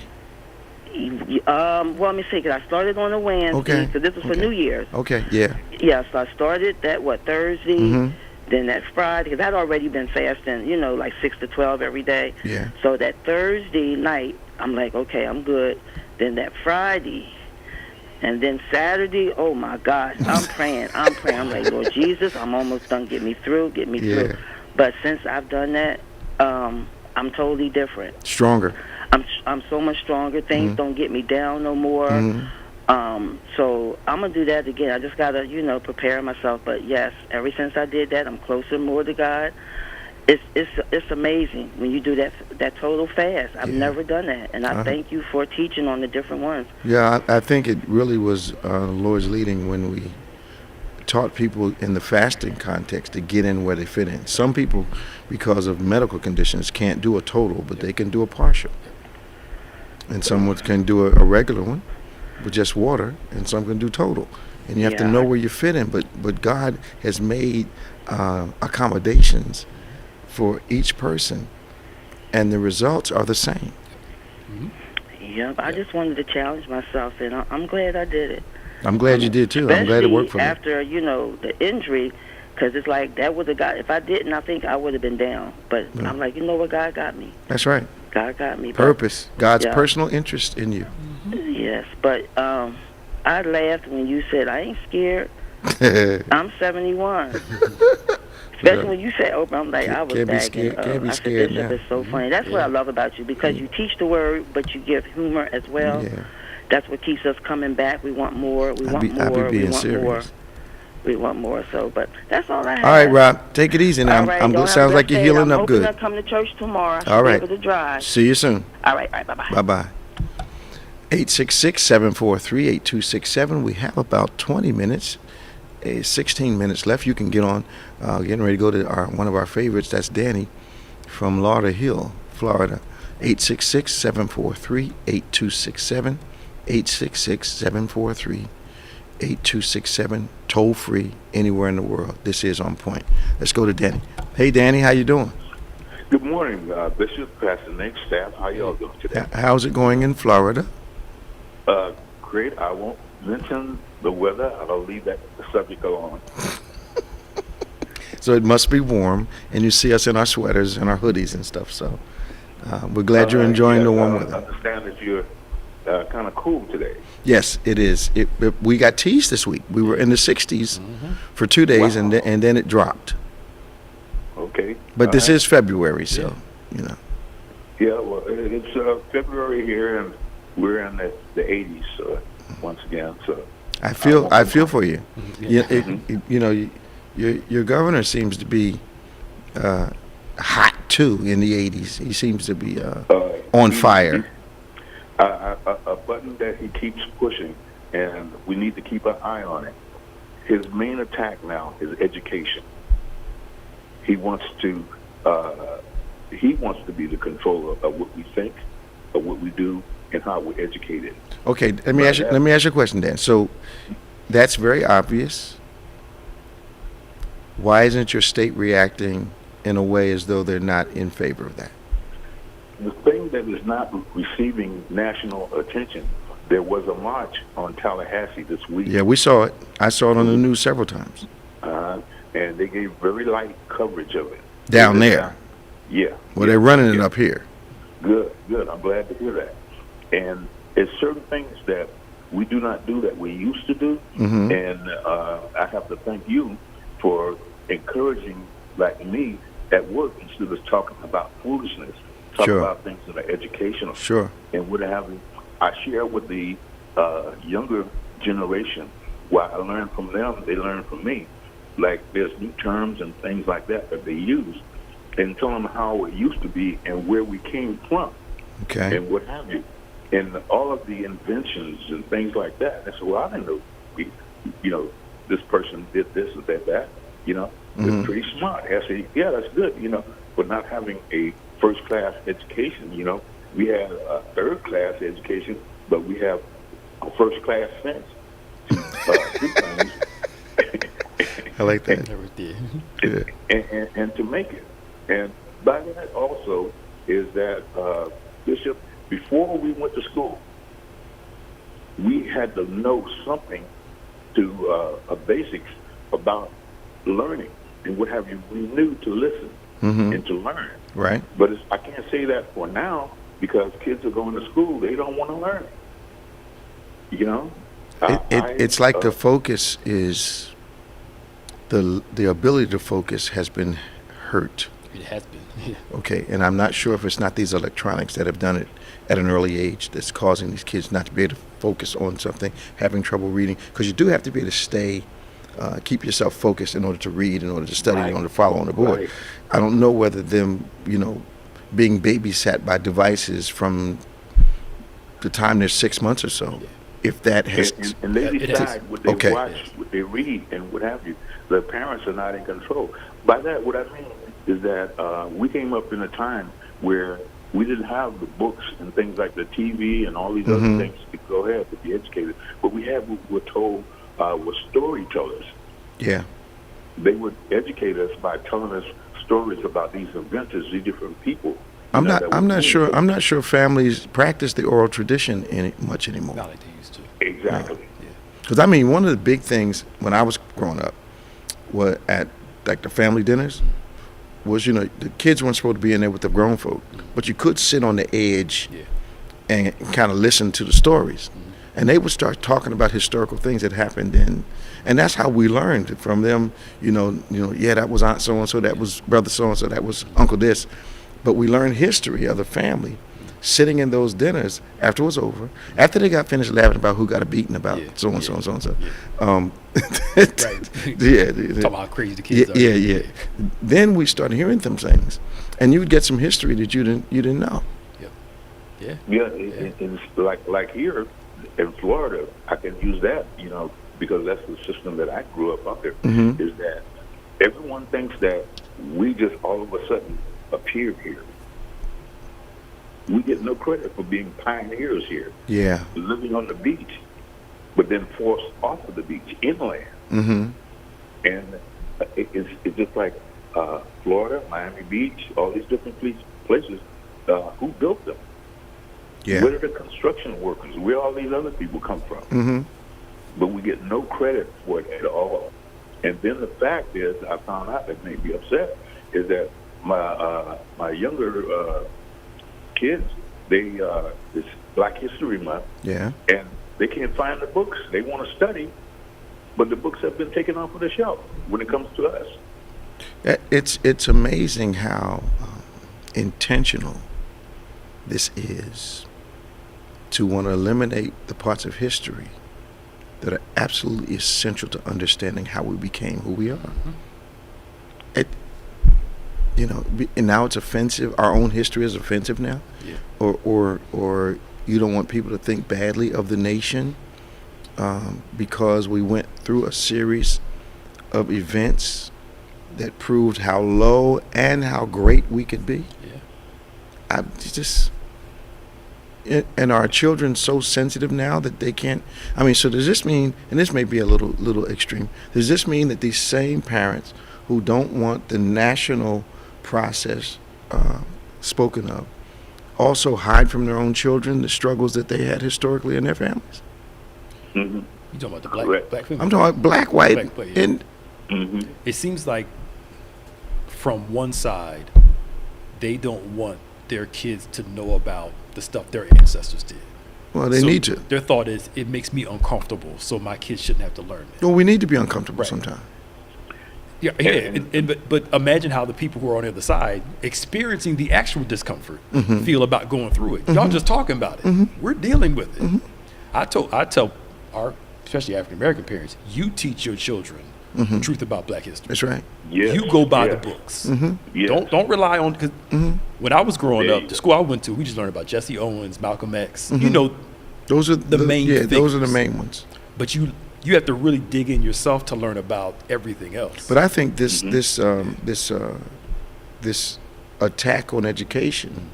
Well, let me see, because I started on a Wednesday, because this was for New Year's. Okay, yeah. Yeah, so I started that, Thursday, then that Friday, because I'd already been fasting, you know, like 6 to 12 every day. Yeah. So that Thursday night, I'm like, okay, I'm good. Then that Friday, and then Saturday, oh my gosh, I'm praying. I'm like, Lord Jesus, I'm almost done. Get me through. Through. But since I've done that, I'm totally different. Stronger. I'm so much stronger. Things don't get me down no more. So I'm gonna do that again. I just gotta, prepare myself. But yes, ever since I did that, I'm closer more to God. It's amazing when you do that total fast. I've never done that, and I thank you for teaching on the different ones. Yeah, I think it really was the Lord's leading when we taught people in the fasting context to get in where they fit in. Some people, because of medical conditions, can't do a total, but they can do a partial. And some can do a regular one with just water, and some can do total. And you have to know where you fit in. But God has made accommodations for each person, and the results are the same. Yep, I just wanted to challenge myself, and I'm glad I did it. I'm glad you did too. I'm glad it worked for me. After, the injury, because it's like that would have got, if I didn't, I think I would have been down. But I'm like, you know what, God got me. That's right. God got me. Purpose. God's personal interest in you. Yes, but I laughed when you said, I ain't scared. I'm 71. Especially when you said open, I'm like, I was bagging. Can't be scared now. It's so funny. That's what I love about you, because you teach the word, but you give humor as well. Yeah. That's what keeps us coming back. We want more. We want more. We want more. So, but that's all I have. All right, Rob. Take it easy now. Right, sounds like you're healing up good. I'm hoping to come to church tomorrow. All right. Be able to drive. See you soon. All right. Bye-bye. Bye-bye. 866-743-8267. We have about 20 minutes. 16 minutes left. You can get on. Getting ready to go to one of our favorites. That's Danny from Lauderhill, Florida. 866-743-8267. 8267, toll free, anywhere in the world. This is On Point. Let's go to Danny. Hey, Danny, how you doing? Good morning, Bishop, Pastor Nick, staff. How y'all doing today? How's it going in Florida? Great. I won't mention the weather. I'll leave that subject alone. So it must be warm, and you see us in our sweaters and our hoodies and stuff. So we're glad you're enjoying the warm weather. I understand that you're kind of cool today. Yes, it is. We got teased this week. We were in the 60s for 2 days, Wow. and then it dropped. Okay. But this is February, so you know. Yeah, well, it's February here, and we're in the 80s once again. So I feel for you. You know, your governor seems to be hot too in the 80s. He seems to be on fire. A button that he keeps pushing, and we need to keep an eye on it. His main attack now is education. He wants to be the controller of what we think, of what we do, and how we're educated. Okay, let me ask you a question, Dan. So that's very obvious. Why isn't your state reacting in a way as though they're not in favor of that? The thing that is not receiving national attention, there was a march on Tallahassee this week. Yeah, we saw it. I saw it on the news several times. And they gave very light coverage of it. Down there? Yeah. Well, they're running it up here. Good. I'm glad to hear that. And it's certain things that we do not do that we used to do. Mm-hmm. And I have to thank you for encouraging, like me, at work instead of talking about foolishness. Talk about things that are educational. Sure. And what have you. I share with the younger generation what I learn from them, they learn from me. Like there's new terms and things like that they use, and tell them how it used to be and where we came from. Okay. And what have you. And all of the inventions and things like that. I said, well, I didn't know, this person did this or that, It's pretty smart. I said, yeah, that's good, but not having a first-class education, we have a third-class education, but we have a first-class sense to do things. I like that. And to make it. And by that also is that, Bishop, before we went to school, we had to know something to basics about learning and what have you. We knew to listen and to learn. Right. But I can't say that for now because kids are going to school. They don't want to learn. It's like the focus is the ability to focus has been hurt. It has been. Yeah. Okay, and I'm not sure if it's not these electronics that have done it at an early age that's causing these kids not to be able to focus on something, having trouble reading, because you do have to be able to stay, keep yourself focused in order to read, in order to study, in order to follow on the board. Right. I don't know whether them, being babysat by devices from the time they're 6 months or so, if that has... And they decide what they watch, what they read, and what have you. The parents are not in control. By that, what I mean is that we came up in a time where we didn't have the books and things like the TV and all these other things to go ahead to be educated. But we had what we're told were storytellers. Yeah. They would educate us by telling us stories about these inventors, these different people. I'm not sure families practice the oral tradition much anymore. Not like they used to. Exactly. Because one of the big things when I was growing up was at like the family dinners was, the kids weren't supposed to be in there with the grown folk, but you could sit on the edge and kind of listen to the stories. And they would start talking about historical things that happened then. And that's how we learned from them, that was Aunt so-and-so, that was Brother so-and-so, that was Uncle this. But we learned history of the family sitting in those dinners after it was over, after they got finished laughing about who got a beating about so-and-so and so-and-so. Right. Talk about how crazy the kids are. Yeah. Then we started hearing them things. And you would get some history that you didn't know. Yeah, it's like here in Florida, I can use that, because that's the system that I grew up under, is that everyone thinks that we just all of a sudden appeared here. We get no credit for being pioneers here. Yeah. Living on the beach. but then forced off of the beach inland. Mm-hmm. And it's just like Florida, Miami Beach, all these different places. Who built them? Yeah. Where are the construction workers? Where all these other people come from? Mm-hmm. But we get no credit for it at all. And then the fact is, I found out that made me upset, is that my younger kids, it's Black History Month, Yeah. and they can't find the books they want to study, but the books have been taken off of the shelf when it comes to us. It's amazing how intentional this is to want to eliminate the parts of history that are absolutely essential to understanding how we became who we are. And now it's offensive. Our own history is offensive now. Yeah. Or you don't want people to think badly of the nation because we went through a series of events that proved how low and how great we could be. Yeah. And are our children so sensitive now that they can't? I mean, so does this mean, and this may be a little extreme, does this mean that these same parents who don't want the national process spoken of also hide from their own children the struggles that they had historically in their families? Mm-hmm. You talking about the black family? I'm talking about black, white, yeah. and Mm-hmm. It seems like from one side, they don't want their kids to know about the stuff their ancestors did. well, they need to. Their thought is, it makes me uncomfortable, so my kids shouldn't have to learn it. Well, we need to be uncomfortable Right. sometimes. Yeah, but imagine how the people who are on the other side, experiencing the actual discomfort, feel about going through it. Y'all just talking about it. We're dealing with it. I tell our, especially African American parents, you teach your children the truth about Black history. That's right. Yes. You go by the Yes. books. Yes. Don't rely on, because when I was growing There up, you the go. school I went to, we just learned about Jesse Owens, Malcolm X. You know, Those are The main those are the figures. main ones. but you have to really dig in yourself to learn about everything else. But I think this attack on education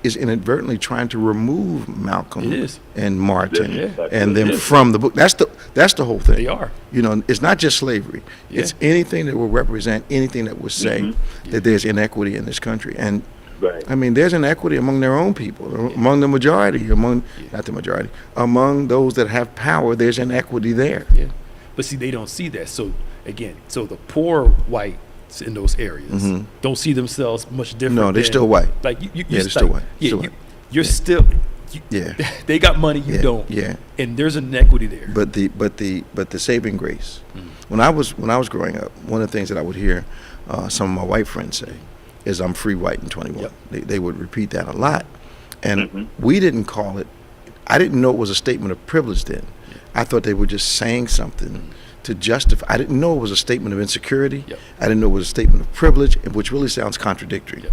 is inadvertently trying to remove Malcolm It is. and Martin Yeah. and them Yeah. from the book. That's the whole thing. They are. You know, it's not just slavery. Yeah. It's anything that will represent anything that will say that there's inequity in this country. And Right. I mean, there's inequity among their own people, among the majority, not the majority, among those that have power. There's inequity there. Yeah. But see, they don't see that. So again, the poor whites in those areas don't see themselves much different. No, they're than- still white. Like Yeah, they're still white. Yeah, Still white. you're still. Yeah. They got money, you Yeah, don't. yeah. And there's inequity there. But the saving grace. When I was growing up, one of the things that I would hear some of my white friends say is, "I'm free, white, and 21." Yep. They would repeat that a lot, and we didn't call it. I didn't know it was a statement of privilege then. I thought they were just saying something to justify. I didn't know it was a statement of insecurity. Yep. I didn't know it was a statement of privilege, which really sounds contradictory. Yep.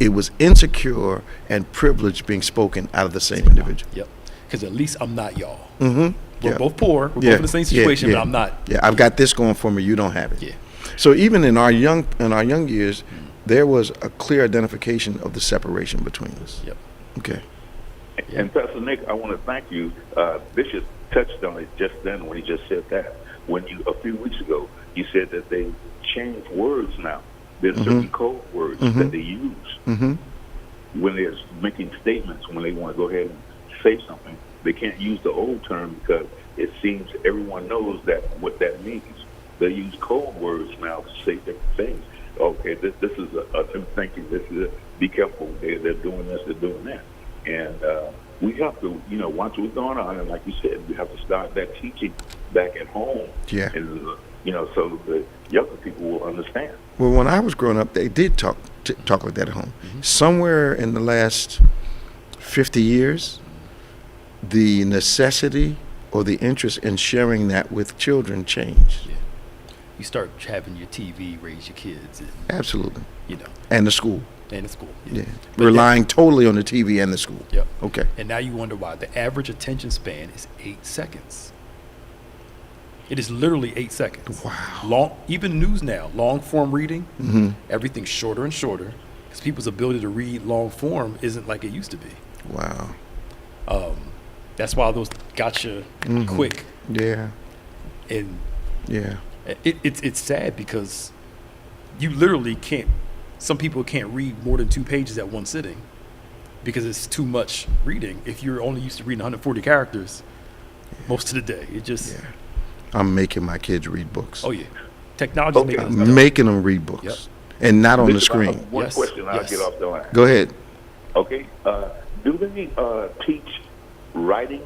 It was insecure and privilege being spoken out of the same individual. Yep. Because at least I'm not y'all. Mm-hmm. We're both poor. We're both in the same situation, but I'm not. Yeah, I've got this going for me. You don't have it. Yeah. So even in our young years, there was a clear identification of the separation between us. Yep. Okay. And Pastor Nick, I want to thank you. Bishop touched on it just then when he just said that. When you, a few weeks ago, you said that they change words now. There's certain code words that they use when they're making statements, when they want to go ahead and say something. They can't use the old term because it seems everyone knows that what that means. They use code words now to say different things. Okay, this is them thinking. This is be careful. They're doing this. They're doing that. And we have to, watch what's going on. And like you said, we have to start that teaching back at home. Yeah. And so the younger people will understand. Well, when I was growing up, they did talk like that at home. Somewhere in the last 50 years, the necessity or the interest in sharing that with children changed. Yeah. You start having your TV raise your kids. And, Absolutely. And And the school. the school. Yeah. But Relying totally on the TV and the school. Yep. Okay. And now you wonder why the average attention span is 8 seconds. It is literally 8 seconds. Wow. Even news now, long form reading, everything's shorter and shorter because people's ability to read long form isn't like it used to be. Wow. That's why those gotcha quick. Yeah. And yeah, it's sad because you literally can't. Some people can't read more than 2 pages at one sitting because it's too much reading. If you're only used to reading 140 characters most of the day, it just. Yeah. I'm making my kids read books. Oh yeah, technology's making us better. Making them read books, Yep. and not on the Bishop, I screen. have one question, I'll get off the line. Go ahead. Okay. Do they teach writing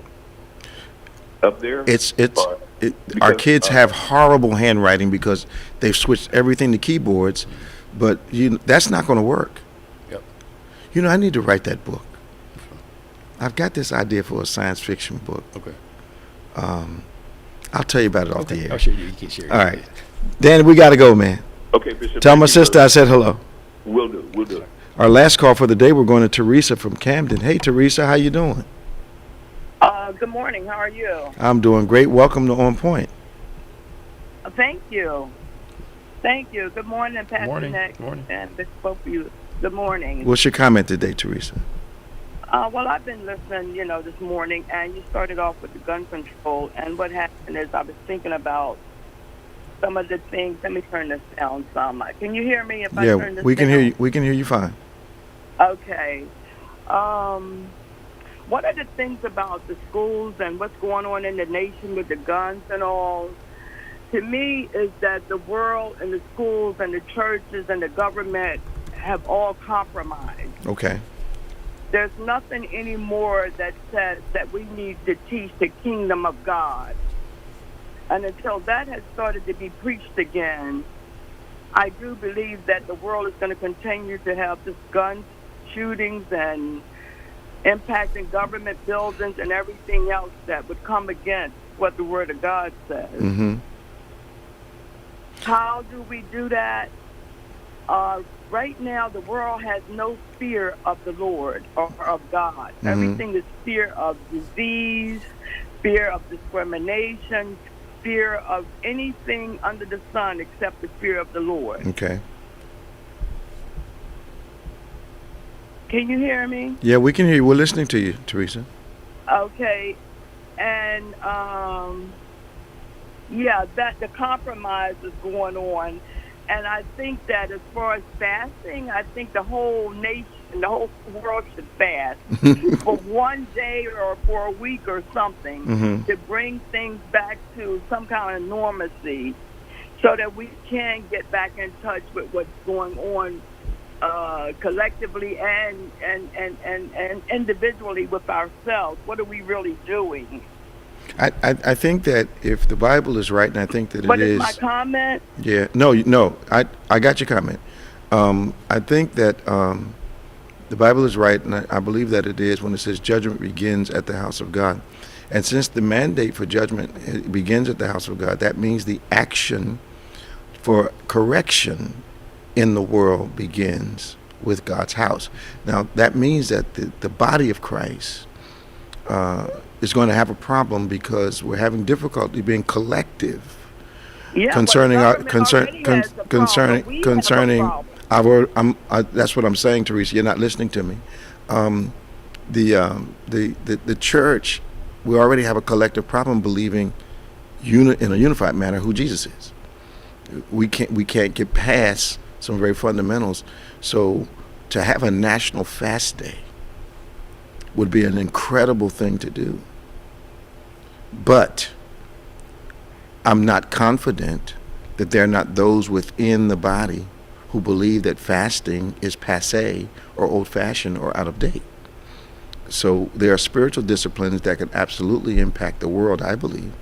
up there? Our kids have horrible handwriting because they've switched everything to keyboards, but that's not going to work. Yep. I need to write that book. I've got this idea for a science fiction book. Okay. I'll tell you about it off the air. I'll share you. You can share it. All right. Danny, we got to go, man. Okay, Bishop. Tell my sister I said hello. Will do. Our last call for the day, we're going to Teresa from Camden. Hey, Teresa, how you doing? Good morning. How are you? I'm doing great. Welcome to On Point. Thank you. Good morning, Pastor Nick. Good morning. And both of you. Good morning. What's your comment today, Teresa? Well, I've been listening, this morning, and you started off with the gun control. And what happened is I was thinking about some of the things. Let me turn this down some. Can you hear me if I turn this down? We can hear you. We can hear you fine. Okay. One of the things about the schools and what's going on in the nation with the guns and all, to me, is that the world and the schools and the churches and the government have all compromised. Okay. There's nothing anymore that says that we need to teach the kingdom of God. And until that has started to be preached again, I do believe that the world is going to continue to have this gun shootings and impacting government buildings and everything else that would come against what the Word of God says. Mm-hmm. How do we do that? Right now, the world has no fear of the Lord or of God. Mm-hmm. Everything is fear of disease, fear of discrimination, fear of anything under the sun except the fear of the Lord. Okay. Can you hear me? Yeah, we can hear you. We're listening to you, Teresa. Okay. And, that the compromise is going on. And I think that as far as fasting, I think the whole nation, the whole world should fast for one day or for a week or something to bring things back to some kind of normalcy so that we can get back in touch with what's going on collectively and individually with ourselves. What are we really doing? I think that if the Bible is right, and I think that What it is is. my comment? Yeah. No. I got your comment. I think that the Bible is right, and I believe that it is when it says judgment begins at the house of God. And since the mandate for judgment begins at the house of God, that means the action for correction in the world begins with God's house. Now, that means that the body of Christ is going to have a problem because we're having difficulty being collective concerning our that's what I'm saying, Teresa. You're not listening to me. The church, we already have a collective problem believing in a unified manner who Jesus is. We can't get past some very fundamentals. So to have a national fast day would be an incredible thing to do. But I'm not confident that there are not those within the body who believe that fasting is passé or old-fashioned or out of date. So there are spiritual disciplines that can absolutely impact the world, I believe,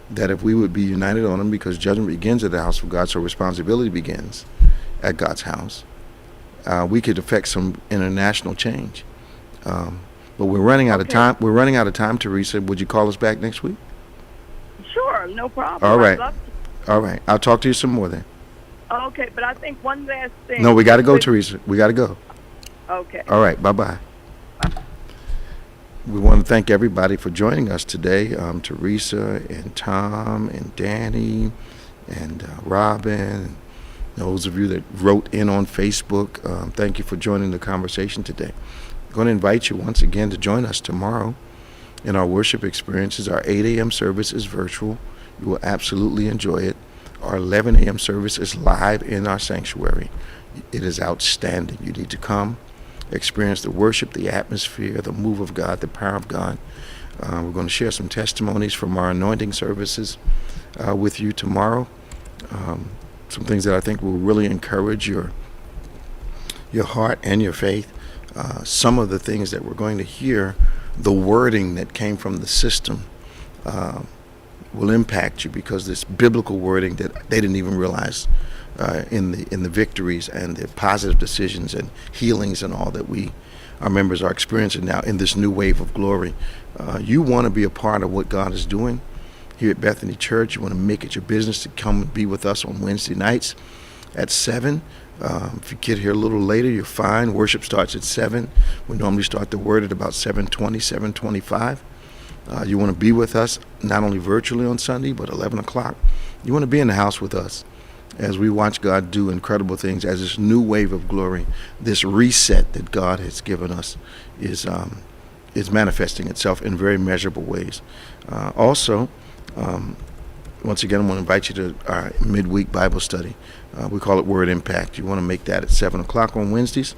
that if we would be united on them, because judgment begins at the house of God, so responsibility begins at God's house, we could affect some international change. But we're running out of time. We're running out of time, Teresa. Would you call us back next week? Sure, no problem. All right. I'd love to. All right. I'll talk to you some more then. Okay, but I think one last thing. No, we got to go, Teresa. We got to go. Okay. All right. Bye-bye. We want to thank everybody for joining us today. Teresa and Tom and Danny and Robin, those of you that wrote in on Facebook, thank you for joining the conversation today. I'm going to invite you once again to join us tomorrow in our worship experiences. Our 8 a.m. service is virtual. You will absolutely enjoy it. Our 11 a.m. service is live in our sanctuary. It is outstanding. You need to come, experience the worship, the atmosphere, the move of God, the power of God. We're going to share some testimonies from our anointing services with you tomorrow. Some things that I think will really encourage your heart and your faith. Some of the things that we're going to hear, the wording that came from the system will impact you, because this biblical wording that they didn't even realize in the victories and the positive decisions and healings and all that our members are experiencing now in this new wave of glory. You want to be a part of what God is doing here at Bethany Church. You want to make it your business to come and be with us on Wednesday nights at 7. If you get here a little later, you're fine. Worship starts at 7. We normally start the word at about 7:20, 7:25. You want to be with us not only virtually on Sunday, but 11 o'clock. You want to be in the house with us as we watch God do incredible things, as this new wave of glory, this reset that God has given us is manifesting itself in very measurable ways. Also, once again, I want to invite you to our midweek Bible study. We call it Word Impact. You want to make that at 7 o'clock on Wednesdays.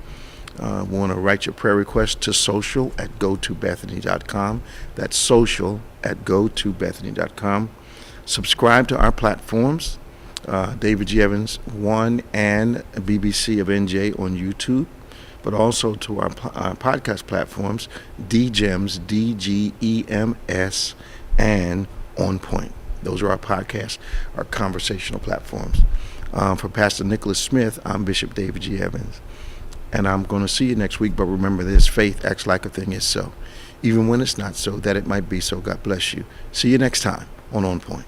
We want to write your prayer request to social@gotobethany.com. That's social@gotobethany.com. Subscribe to our platforms, David G. Evans 1 and BBC of NJ on YouTube, but also to our podcast platforms, DGEMS, DGEMS, and OnPointe. Those are our podcasts, our conversational platforms. For Pastor Nicholas Smith, I'm Bishop David G. Evans. And I'm going to see you next week. But remember this, faith acts like a thing is so, even when it's not so, that it might be so. God bless you. See you next time on OnPointe.